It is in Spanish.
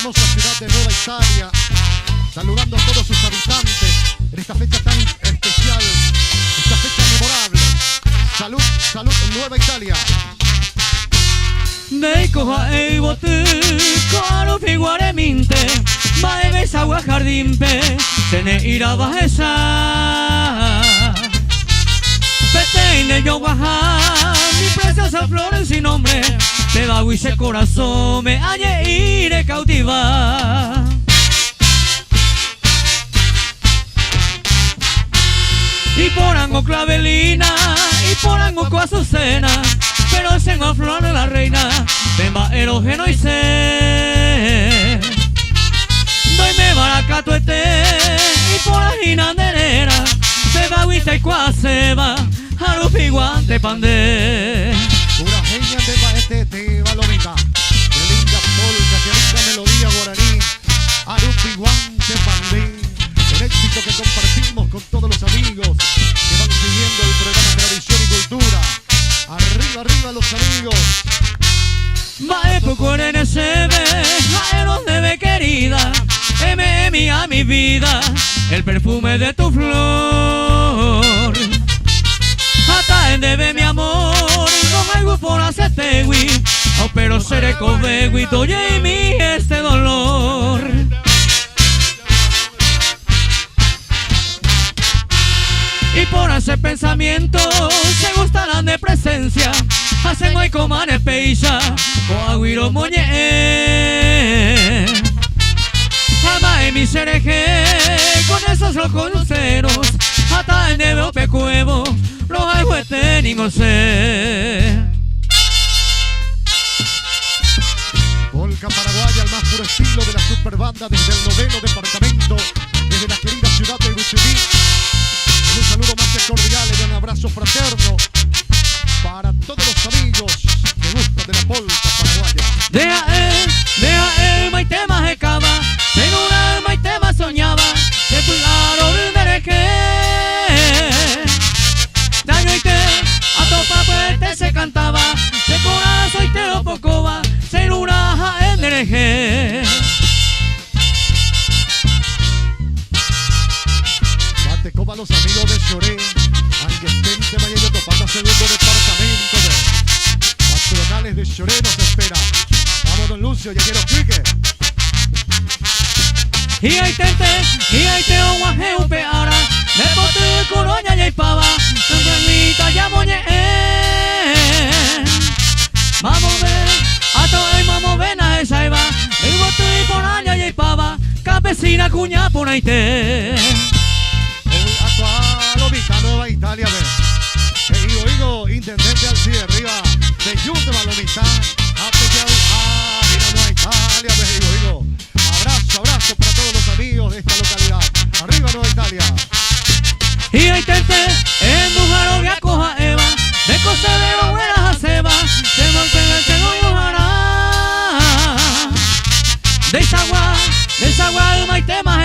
hermosa ciudad de Nueva Italia, saludando a todos sus habitantes en esta fecha tan especial, esta fecha memorable. Salud, salud en Nueva Italia. Deikoha eivotu, koaru figuare minte, baebes agua jardimpe, tene iraba esa. Peteine yo baja, mi preciosa flor sin nombre, te va ese corazón, me halle iré cautiva. Y porango clavelina, y porango con azucena, pero se no flor de la reina, bemba erógeno y se. Doime baracato este, y por la ginanderera, beba huita y cuaseba, harupi guante pande. Pura genia de maete te balomita, qué linda polka, qué linda melodía guaraní, harupi guante pande. El éxito que compartimos con todos los amigos que van siguiendo el programa Tradición y Cultura. Arriba, arriba los amigos. Mae pucuere se ve, mae no debe querida, M a mi vida, el perfume de tu flor. Hasta en debe mi amor, no me por hacerte wi, oh, pero seré covegui, doye y mi este dolor. Y por hacer pensamientos se gustarán de presencia, hacen hoy coman peisa, o aguiro moñe. Ama en mi cereje, con esos loconceros, hasta el neveo pecuevo, los aguete ni no sé. Polka paraguaya, el más puro estilo de la superbanda desde el 9º departamento, desde la querida ciudad de Buchurí. Un saludo más que cordial y un abrazo fraterno para todos los amigos que gustan de la polka paraguaya. Deja el maitema se cava, en una maitema soñaba, se pularon el dereje. Daño y te, a topa puerte se cantaba, se corazo y te lo pocova, se luraja el dereje. Bate copa los amigos de Choré, aunque estén de Mayeyo topando segundo departamento de patronales de Choré nos espera. Vamos don Lucio, ya quiero pique. Y ahí te oguaje upeara, me bote coroña y pava, sanguanita ya moñe. Vamos ver, a todo y vamos ven a esa iba, el bote por año y pava, campesina cuña por ahí te. Palomita, Nueva Italia, ve. Oigo, intendente al sí, arriba, de Yunde Palomita, mira Nueva Italia, ve. Oigo, abrazo para todos los amigos de esta localidad. Arriba Nueva Italia. Y ahí tente, en Bujaro ya coja Eva, de cosadero buenas a Seba, se mantenga el seno y ojará. De esa agua, el maitema